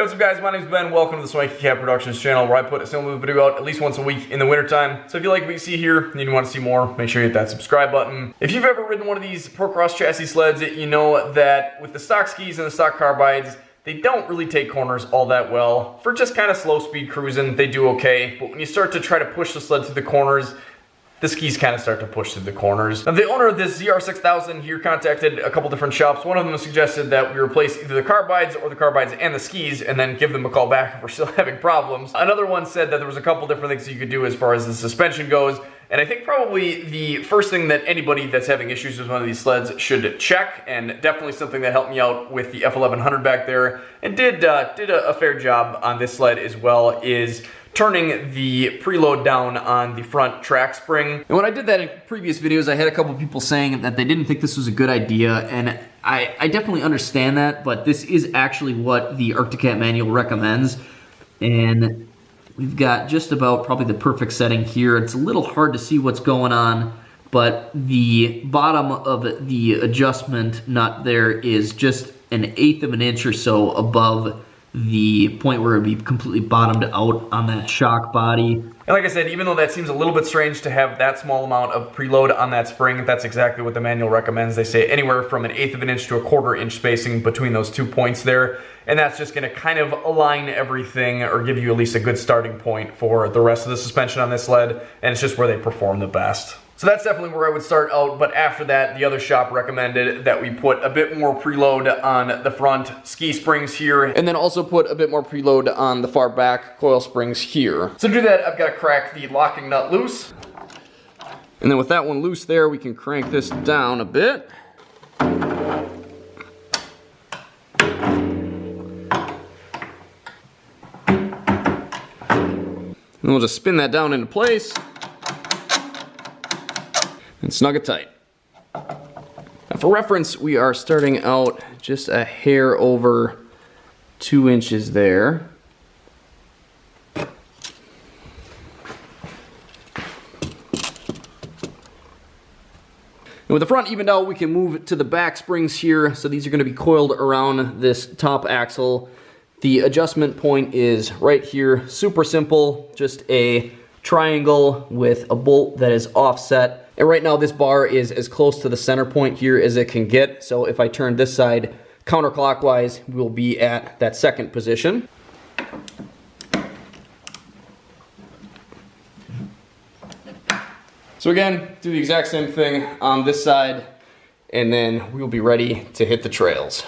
what's up guys, my name's Ben. Welcome to the Swanky Productions channel where I put a single video out at least once a week in the wintertime. So if you like what you see here and you want to see more, make sure you hit that subscribe button. If you've ever ridden one of these Procross chassis sleds, you know that with the stock skis and the stock carbides, they don't really take corners all that well. For just kind of slow speed cruising, they do okay. But when you start to try to push the sled through the corners, the skis kind of start to push through the corners. Now, the owner of this ZR6000 here contacted a couple different shops. One of them suggested that we replace either the carbides or the carbides and the skis and then give them a call back if we're still having problems. Another one said that there was a couple different things that you could do as far as the suspension goes. And I think probably the first thing that anybody that's having issues with one of these sleds should check, and definitely something that helped me out with the F1100 back there and did a fair job on this sled as well, is turning the preload down on the front track spring. And when I did that in previous videos, I had a couple people saying that they didn't think this was a good idea, and I definitely understand that, but this is actually what the Arctic Cat manual recommends. And we've got just about probably the perfect setting here. It's a little hard to see what's going on, but the bottom of the adjustment nut there is just 1/8 of an inch or so above the point where it would be completely bottomed out on that shock body. And like I said, even though that seems a little bit strange to have that small amount of preload on that spring, that's exactly what the manual recommends. They say anywhere from 1/8 of an inch to 1/4 inch spacing between those 2 points there. And that's just gonna kind of align everything or give you at least a good starting point for the rest of the suspension on this sled. And it's just where they perform the best. So that's definitely where I would start out, but after that, the other shop recommended that we put a bit more preload on the front ski springs here, and then also put a bit more preload on the far back coil springs here. So to do that, I've got to crack the locking nut loose. And then with that one loose there, we can crank this down a bit. And we'll just spin that down into place and snug it tight. Now for reference, we are starting out just a hair over 2 inches there. And with the front evened out, we can move to the back springs here. So these are going to be coiled around this top axle. The adjustment point is right here. Super simple, just a triangle with a bolt that is offset. And right now this bar is as close to the center point here as it can get. So if I turn this side counterclockwise, we'll be at that second position. So again, do the exact same thing on this side, and then we'll be ready to hit the trails.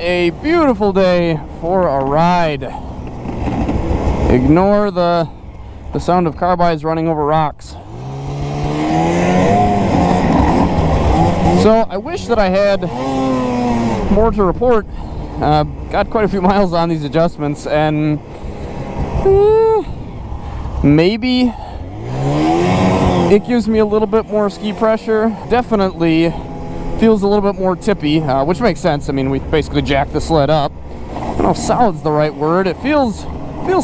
A beautiful day for a ride. Ignore the sound of carbides running over rocks. So I wish that I had more to report. Got quite a few miles on these adjustments, and maybe it gives me a little bit more ski pressure. Definitely feels a little bit more tippy, which makes sense. I mean, we basically jacked the sled up. I don't know if solid's the right word. It feels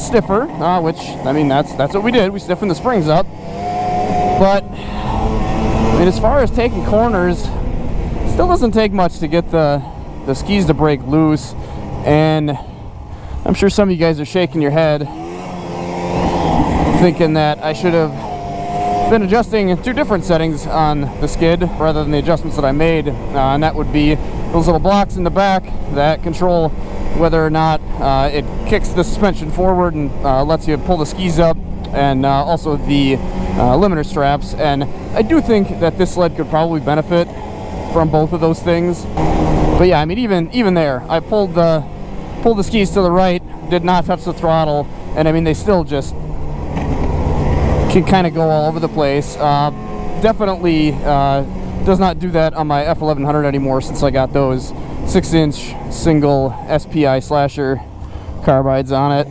stiffer, which, I mean, that's what we did. We stiffened the springs up. But, I mean, as far as taking corners, still doesn't take much to get the skis to break loose. And I'm sure some of you guys are shaking your head, thinking that I should have been adjusting 2 different settings on the skid rather than the adjustments that I made, and that would be those little blocks in the back that control whether or not it kicks the suspension forward and lets you pull the skis up, and also the limiter straps. And I do think that this sled could probably benefit from both of those things. But yeah, I mean, even there, I pulled the skis to the right, did not touch the throttle, and I mean, they still just can kind of go all over the place. Definitely does not do that on my F1100 anymore since I got those 6-inch single SPI slasher carbides on it.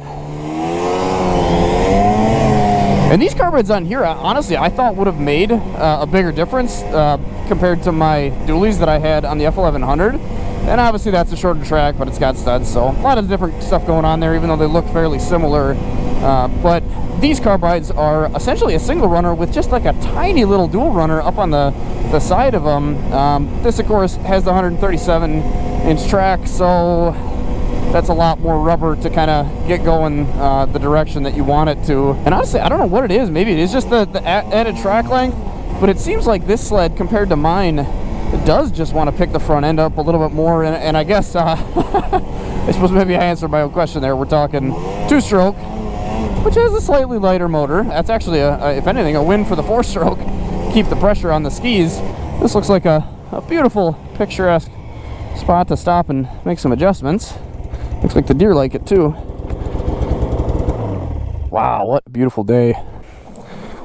And these carbides on here, honestly, I thought would have made a bigger difference compared to my dualies that I had on the F1100. And obviously that's a shorter track, but it's got studs, so a lot of different stuff going on there, even though they look fairly similar. But these carbides are essentially a single runner with just like a tiny little dual runner up on the side of them. This, of course, has the 137-inch track, so that's a lot more rubber to kind of get going the direction that you want it to. And honestly, I don't know what it is. Maybe it is just the added track length, but it seems like this sled compared to mine, it does just want to pick the front end up a little bit more. And I guess I suppose maybe I answered my own question there. We're talking 2-stroke, which has a slightly lighter motor. That's actually if anything, a win for the 4-stroke. Keep the pressure on the skis. This looks like a beautiful, picturesque spot to stop and make some adjustments. Looks like the deer like it too. Wow, what a beautiful day.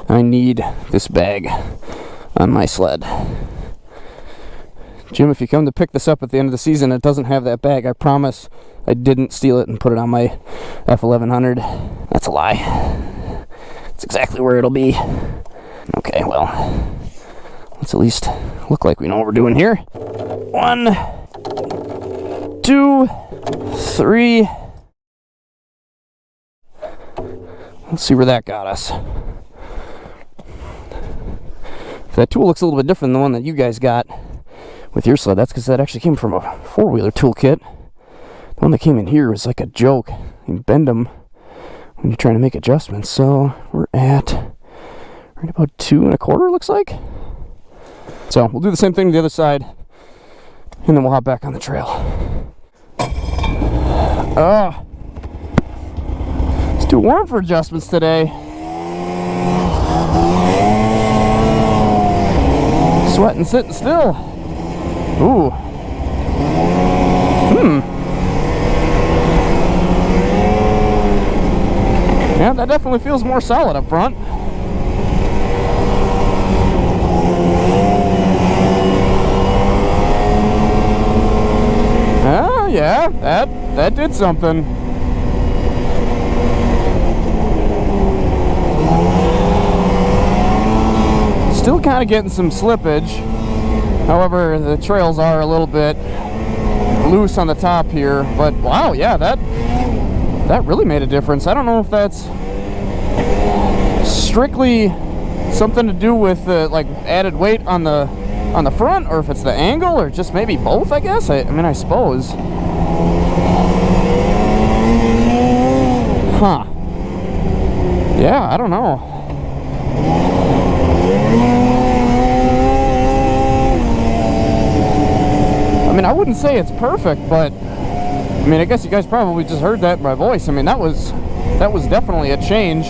I need this bag on my sled. Jim, if you come to pick this up at the end of the season, it doesn't have that bag. I promise I didn't steal it and put it on my F1100. That's a lie. It's exactly where it'll be. Okay, well, let's at least look like we know what we're doing here. 1, 2, 3. Let's see where that got us. If that tool looks a little bit different than the one that you guys got with your sled, that's because that actually came from a 4-wheeler toolkit. The one that came in here was like a joke. You bend them when you're trying to make adjustments. So we're at right about 2 1/4, looks like. So we'll do the same thing to the other side, and then we'll hop back on the trail. Oh, it's too warm for adjustments today. Sweating, sitting still. Ooh. Yeah, that definitely feels more solid up front. Oh, yeah, that did something. Still kind of getting some slippage. However, the trails are a little bit loose on the top here, but wow, yeah, that really made a difference. I don't know if that's strictly something to do with like added weight on the front, or if it's the angle, or just maybe both, I guess. I mean, I suppose. Huh. Yeah, I don't know. I mean, I wouldn't say it's perfect, but I mean, I guess you guys probably just heard that in my voice. I mean, that was definitely a change.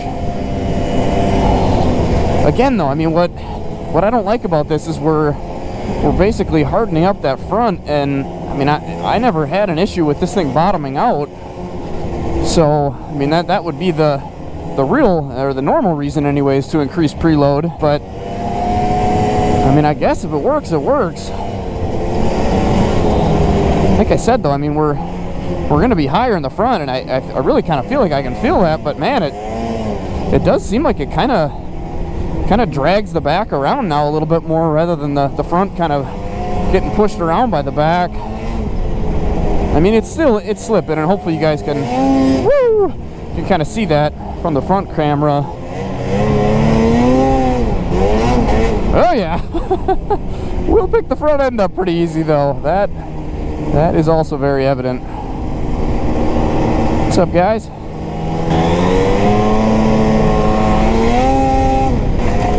Again, though, I mean, what I don't like about this is we're basically hardening up that front, and I mean, I never had an issue with this thing bottoming out. So I mean, that would be the real, or the normal reason anyways, to increase preload. But I mean, I guess if it works, it works. Like I said, though, I mean, we're going to be higher in the front, and I really kind of feel like I can feel that. But man, it does seem like it kind of drags the back around now a little bit more, rather than the front kind of getting pushed around by the back. I mean, it's slipping, and hopefully you guys can kind of see that from the front camera. Oh yeah. We'll pick the front end up pretty easy, though. That is also very evident. What's up, guys?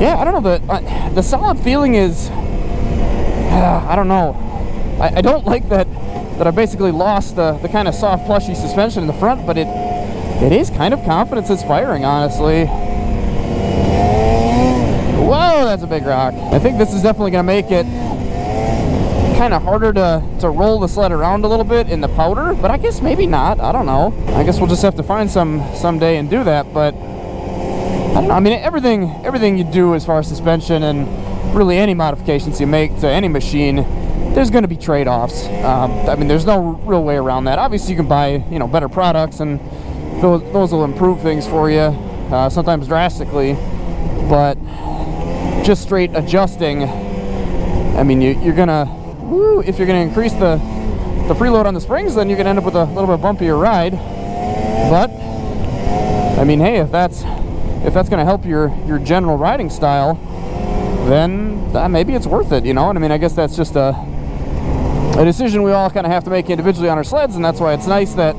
Yeah, I don't know, the solid feeling is, I don't know. I don't like that I basically lost the kind of soft plushy suspension in the front, but it is kind of confidence inspiring, honestly. Whoa, that's a big rock. I think this is definitely going to make it kind of harder to roll the sled around a little bit in the powder, but I guess maybe not. I don't know. I guess we'll just have to find someday and do that. But I don't know. I mean, everything you do as far as suspension and really any modifications you make to any machine, there's going to be trade-offs. I mean, there's no real way around that. Obviously, you can buy better products and those will improve things for you, sometimes drastically, but just straight adjusting, I mean, you're gonna, if you're gonna increase the preload on the springs, then you're gonna end up with a little bit bumpier ride. But I mean, hey, if that's gonna help your general riding style, then maybe it's worth it, you know. And I mean, I guess that's just a decision we all kind of have to make individually on our sleds, and that's why it's nice that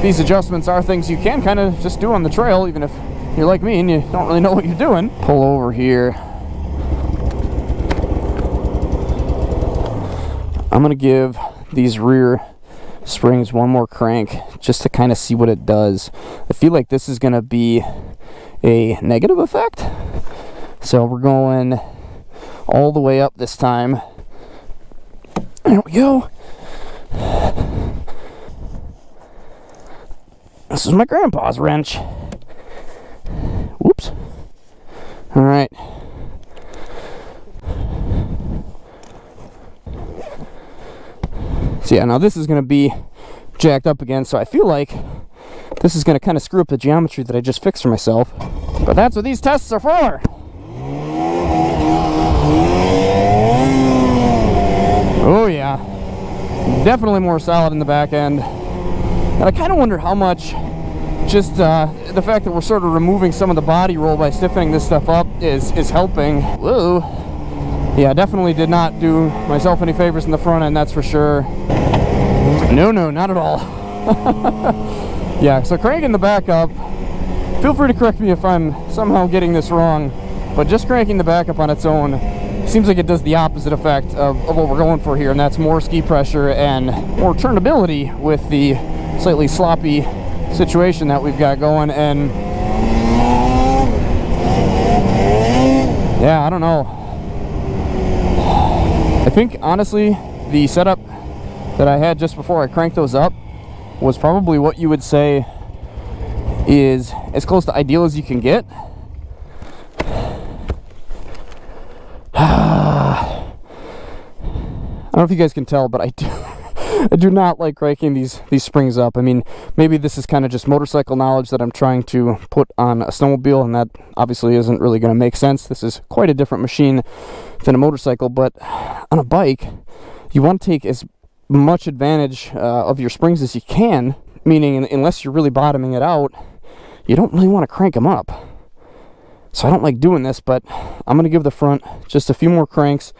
these adjustments are things you can kind of just do on the trail, even if you're like me and you don't really know what you're doing. Pull over here. I'm gonna give these rear springs one more crank just to kind of see what it does. I feel like this is gonna be a negative effect, so we're going all the way up this time. There we go. This is my grandpa's wrench. Whoops. All right. So yeah, now this is going to be jacked up again, so I feel like this is going to kind of screw up the geometry that I just fixed for myself. But that's what these tests are for. Oh yeah, definitely more solid in the back end. And I kind of wonder how much just the fact that we're sort of removing some of the body roll by stiffening this stuff up is helping. Whoa. Yeah, definitely did not do myself any favors in the front end, that's for sure. No, not at all. Yeah, so cranking the back up, feel free to correct me if I'm somehow getting this wrong, but just cranking the back up on its own seems like it does the opposite effect of what we're going for here, and that's more ski pressure and more turnability with the slightly sloppy situation that we've got going. And yeah, I don't know. I think honestly the setup that I had just before I cranked those up was probably what you would say is as close to ideal as you can get. I don't know if you guys can tell, but I do not like cranking these springs up. I mean, maybe this is kind of just motorcycle knowledge that I'm trying to put on a snowmobile, and that obviously isn't really going to make sense. This is quite a different machine than a motorcycle, but on a bike, you want to take as much advantage of your springs as you can, meaning unless you're really bottoming it out, you don't really want to crank them up. So I don't like doing this, but I'm going to give the front just a few more cranks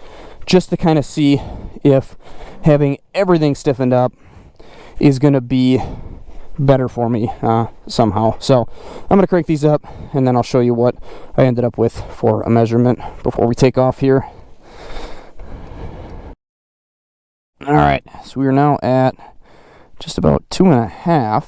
just to kind of see if having everything stiffened up is going to be better for me somehow. So I'm going to crank these up, and then I'll show you what I ended up with for a measurement before we take off here. All right, so we are now at just about 2.5.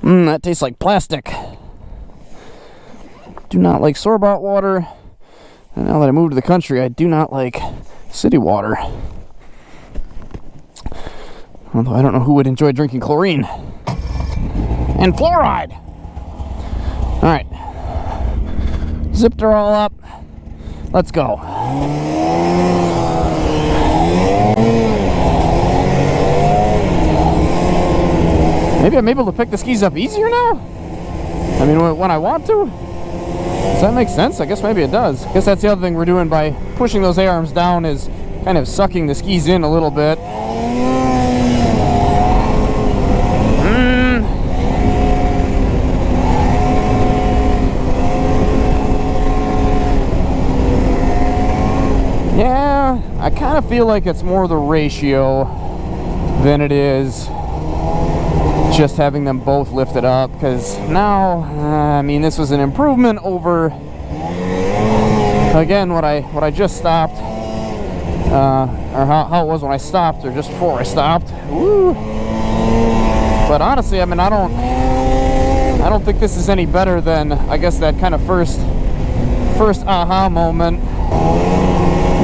That tastes like plastic. Do not like store-bought water. And now that I moved to the country, I do not like city water. Although I don't know who would enjoy drinking chlorine. And fluoride. All right. Zipped her all up. Let's go. Maybe I'm able to pick the skis up easier now? I mean, when I want to? Does that make sense? I guess maybe it does. I guess that's the other thing we're doing by pushing those A-arms down, is kind of sucking the skis in a little bit. Yeah, I kind of feel like it's more the ratio than it is just having them both lifted up, because now, I mean, this was an improvement over, again, what I just stopped, or how it was when I stopped, or just before I stopped. Woo. But honestly, I mean, I don't think this is any better than, I guess, that kind of first aha moment.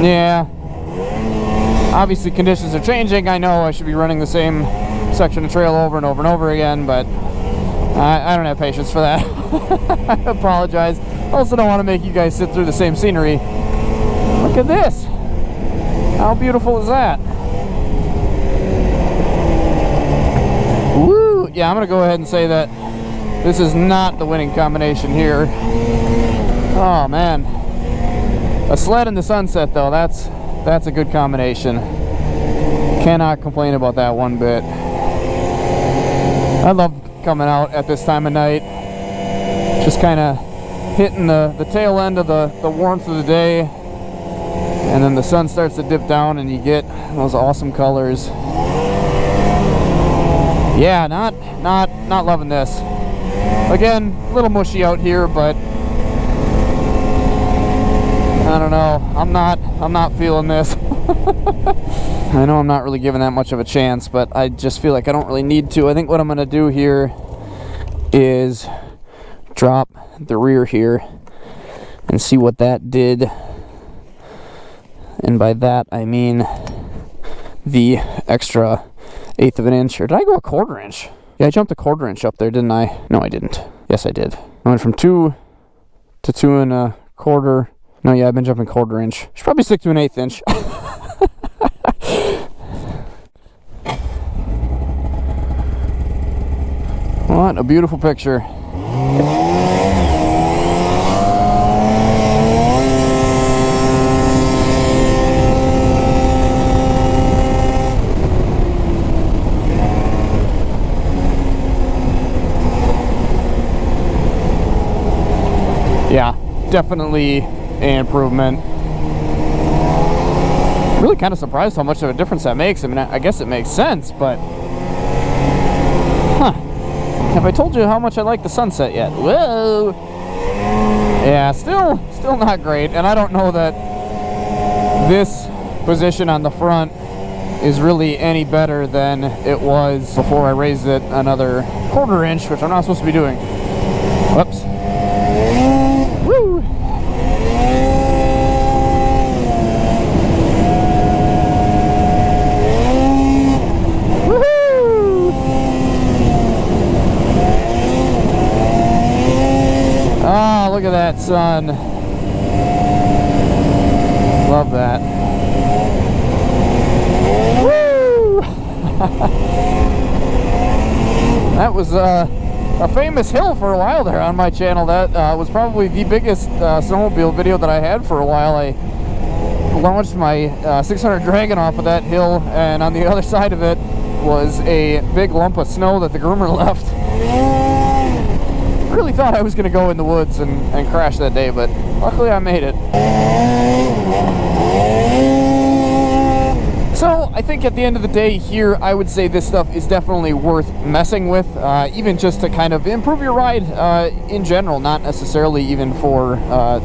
Yeah, obviously conditions are changing. I know I should be running the same section of trail over and over and over again, but I don't have patience for that. I apologize. also don't want to make you guys sit through the same scenery. Look at this. How beautiful is that? Woo! Yeah, I'm gonna go ahead and say that this is not the winning combination here. Oh man, a sled in the sunset though, that's a good combination. Cannot complain about that one bit. I love coming out at this time of night, just kind of hitting the tail end of the warmth of the day, and then the sun starts to dip down and you get those awesome colors. Yeah, not loving this. Again, a little mushy out here, but I don't know. I'm not feeling this. I know I'm not really giving that much of a chance, but I just feel like I don't really need to. I think what I'm going to do here is drop the rear here and see what that did. And by that I mean the extra 1/8 of an inch. Or did I go 1/4 inch? Yeah, I jumped 1/4 inch up there, didn't I? No, I didn't. Yes, I did. I went from 2 to 2 1/4. No, yeah, I've been jumping 1/4 inch. Should probably stick to an 1/8 inch. What a beautiful picture. Yeah, definitely an improvement. Really kind of surprised how much of a difference that makes. I mean, I guess it makes sense, but have I told you how much I like the sunset yet? Whoa! Yeah, still not great, and I don't know that this position on the front is really any better than it was before I raised it another 1/4 inch, which I'm not supposed to be doing. Whoops. Woo! Ah, look at that sun. Love that. Woo! That was a famous hill for a while there on my channel. That was probably the biggest snowmobile video that I had for a while. I launched my 600 Dragon off of that hill, and on the other side of it was a big lump of snow that the groomer left. Really thought I was going to go in the woods and crash that day, but luckily I made it. So I think at the end of the day here, I would say this stuff is definitely worth messing with, even just to kind of improve your ride in general, not necessarily even for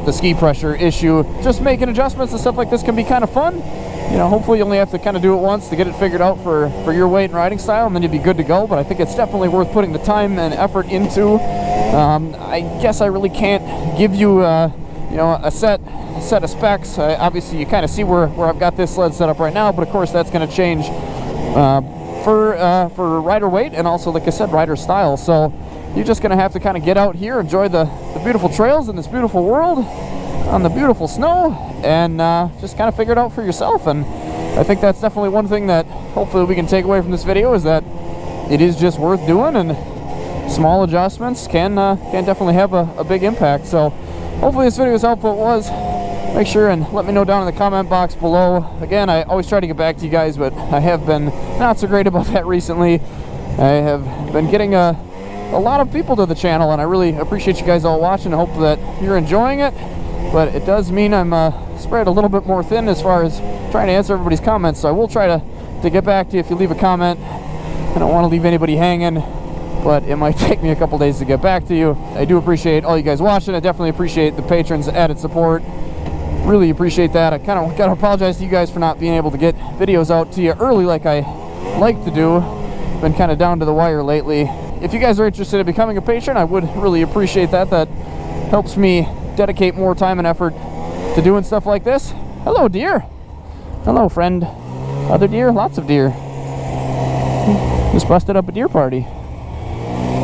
the ski pressure issue. Just making adjustments and stuff like this can be kind of fun. You know, hopefully you only have to kind of do it once to get it figured out for your weight and riding style, and then you'll be good to go. But I think it's definitely worth putting the time and effort into. I guess I really can't give you, you know, a set of specs. Obviously, you kind of see where I've got this sled set up right now, but of course that's going to change for rider weight and also, like I said, rider style. So you're just going to have to kind of get out here, enjoy the beautiful trails in this beautiful world on the beautiful snow, and just kind of figure it out for yourself. And I think that's definitely one thing that hopefully we can take away from this video, is that it is just worth doing, and small adjustments can definitely have a big impact. So hopefully this video was helpful. It was. Make sure and let me know down in the comment box below. Again, I always try to get back to you guys, but I have been not so great about that recently. I have been getting a lot of people to the channel, and I really appreciate you guys all watching. I hope that you're enjoying it, but it does mean I'm spread a little bit more thin as far as trying to answer everybody's comments. So I will try to get back to you if you leave a comment. I don't want to leave anybody hanging, but it might take me a couple days to get back to you. I do appreciate all you guys watching. I definitely appreciate the patrons' added support. Really appreciate that. I kind of got to apologize to you guys for not being able to get videos out to you early like I like to do. Been kind of down to the wire lately. If you guys are interested in becoming a patron, I would really appreciate that. That helps me dedicate more time and effort to doing stuff like this. Hello, deer. Hello, friend. Other deer? Lots of deer. Just busted up a deer party.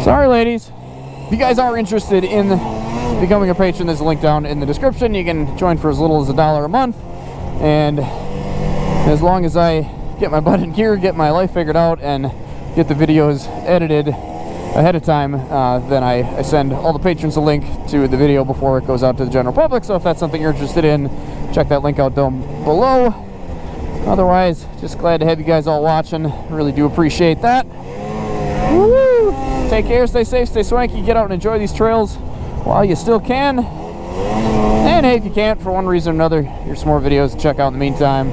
Sorry, ladies. If you guys are interested in becoming a patron, there's a link down in the description. You can join for as little as $1 a month, and as long as I get my butt in gear, get my life figured out, and get the videos edited ahead of time, then I send all the patrons a link to the video before it goes out to the general public. So if that's something you're interested in, check that link out down below. Otherwise, just glad to have you guys all watching. Really do appreciate that. Woo! Take care, stay safe, stay swanky, get out and enjoy these trails while you still can. And hey, if you can't, for one reason or another, here's some more videos to check out in the meantime.